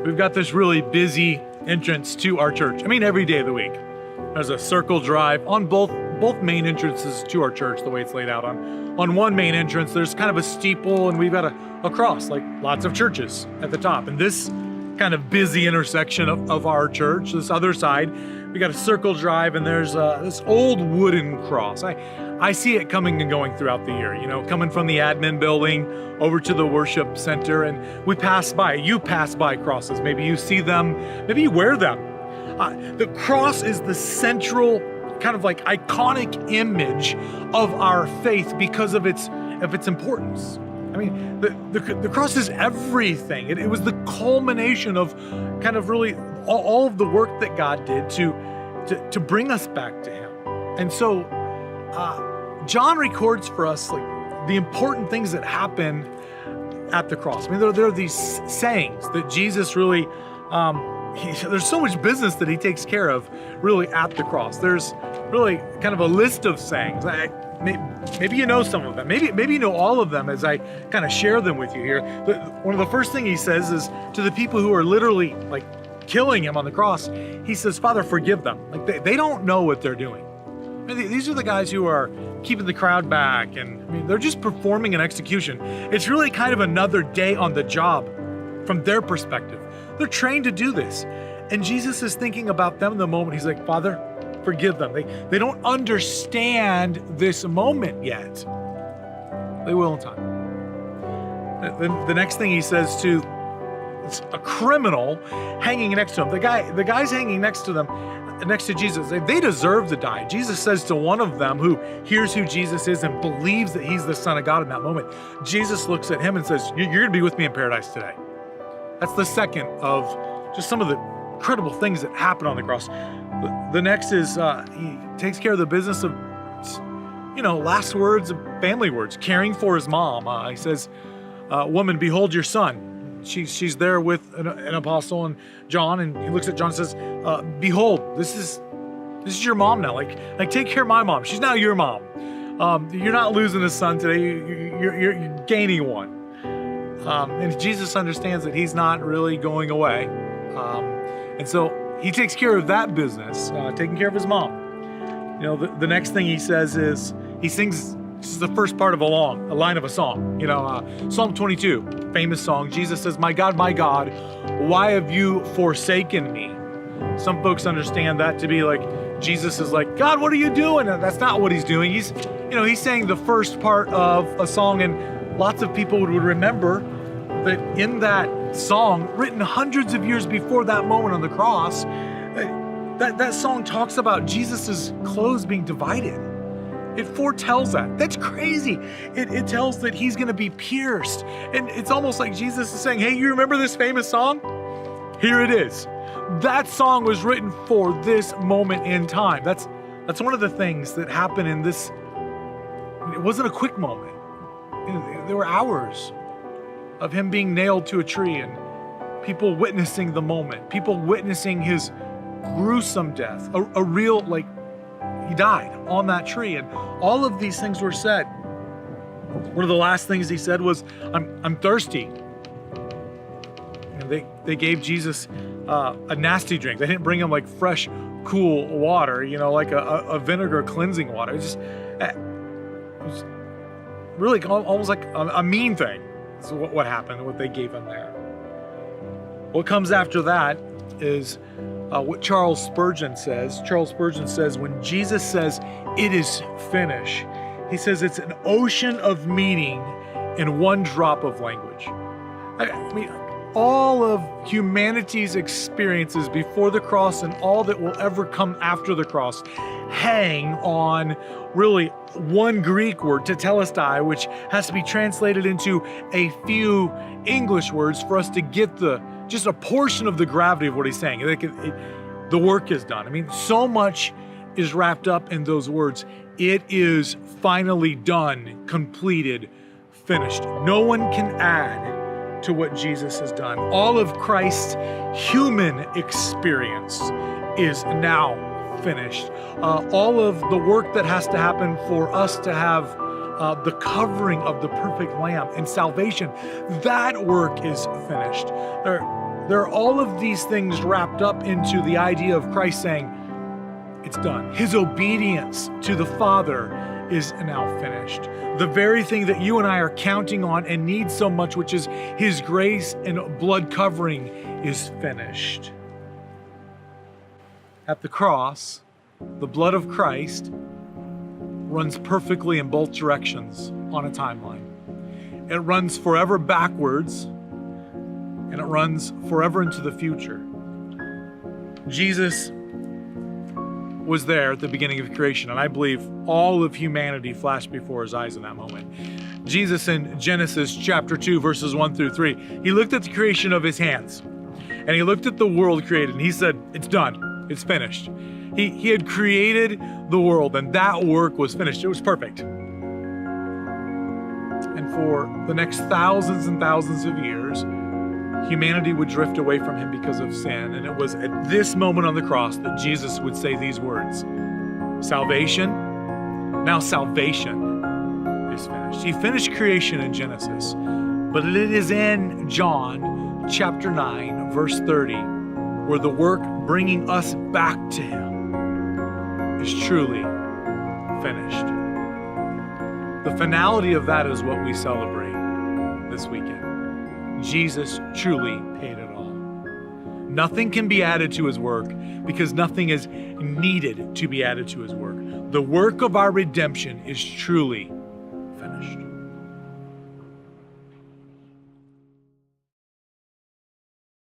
We've got this really busy entrance to our church. I mean, every day of the week. There's a circle drive on both main entrances to our church, the way it's laid out. On one main entrance, there's kind of a steeple, and we've got a cross, like lots of churches at the top. And this kind of busy intersection of our church, this other side, we got a circle drive, and there's this old wooden cross. I see it coming and going throughout the year, coming from the admin building over to the worship center, and you pass by crosses. Maybe you see them, maybe you wear them. The cross is the central kind of like iconic image of our faith because of its importance. I mean, the cross is everything. It was the culmination of kind of really all of the work that God did to bring us back to Him. And so John records for us like the important things that happen at the cross. I mean, there are these sayings that Jesus really, there's so much business that He takes care of really at the cross. There's really kind of a list of sayings. Maybe you know some of them. Maybe you know all of them as I kind of share them with you here. One of the first things He says is to the people who are literally like killing Him on the cross, He says, Father, forgive them. Like they don't know what they're doing. I mean, these are the guys who are keeping the crowd back, and I mean, they're just performing an execution. It's really kind of another day on the job from their perspective. They're trained to do this. And Jesus is thinking about them in the moment. He's like, Father, forgive them. They don't understand this moment yet. They will in time. The next thing He says to a criminal hanging next to him, the guys hanging next to Jesus, they deserve to die. Jesus says to one of them who hears who Jesus is and believes that He's the Son of God in that moment, Jesus looks at him and says, you're going to be with me in paradise today. That's the second of just some of the incredible things that happen on the cross. The next is He takes care of the business of, last words, family words, caring for His mom. He says, woman, behold your son. She's there with an apostle and John, and He looks at John and says, behold, this is your mom now. Like take care of my mom. She's now your mom. You're not losing a son today. You're gaining one. And Jesus understands that He's not really going away. And so He takes care of that business, taking care of His mom. The next thing He says is He sings. This is the first part of a line of a song. Psalm 22, famous song. Jesus says, my God, why have you forsaken me? Some folks understand that to be like, Jesus is like, God, what are you doing? And that's not what He's doing. He's saying the first part of a song, and lots of people would remember that in that song, written hundreds of years before that moment on the cross, that song talks about Jesus's clothes being divided. It foretells that. That's crazy. It tells that He's going to be pierced. And it's almost like Jesus is saying, hey, you remember this famous song? Here it is. That song was written for this moment in time. That's one of the things that happened in this. It wasn't a quick moment. There were hours of Him being nailed to a tree and people witnessing the moment, people witnessing His gruesome death, a real, He died on that tree, and all of these things were said. One of the last things He said was, I'm thirsty. And they gave Jesus a nasty drink. They didn't bring Him like fresh, cool water, like a vinegar cleansing water. It was really almost like a mean thing. That's what happened, what they gave Him there. What comes after that is what Charles Spurgeon says. Charles Spurgeon says, when Jesus says, it is finished, he says it's an ocean of meaning in one drop of language. I mean, all of humanity's experiences before the cross and all that will ever come after the cross hang on really one Greek word, tetelestai, which has to be translated into a few English words for us to get just a portion of the gravity of what he's saying. The work is done. I mean, so much is wrapped up in those words. It is finally done, completed, finished. No one can add to what Jesus has done. All of Christ's human experience is now finished. All of the work that has to happen for us to have the covering of the perfect Lamb and salvation, that work is finished. There are all of these things wrapped up into the idea of Christ saying, it's done. His obedience to the Father is now finished. The very thing that you and I are counting on and need so much, which is His grace and blood covering, is finished. At the cross, the blood of Christ runs perfectly in both directions on a timeline. It runs forever backwards, and it runs forever into the future. Jesus was there at the beginning of creation, and I believe all of humanity flashed before His eyes in that moment. Jesus in Genesis chapter 2, verses 1 through 3, He looked at the creation of His hands, and He looked at the world created, and He said, it's done, it's finished. He had created the world, and that work was finished. It was perfect. And for the next thousands and thousands of years, humanity would drift away from Him because of sin. And it was at this moment on the cross that Jesus would say these words, salvation is finished. He finished creation in Genesis, but it is in John chapter 9, verse 30, where the work bringing us back to Him is truly finished. The finality of that is what we celebrate this weekend. Jesus truly paid it all. Nothing can be added to His work because nothing is needed to be added to His work. The work of our redemption is truly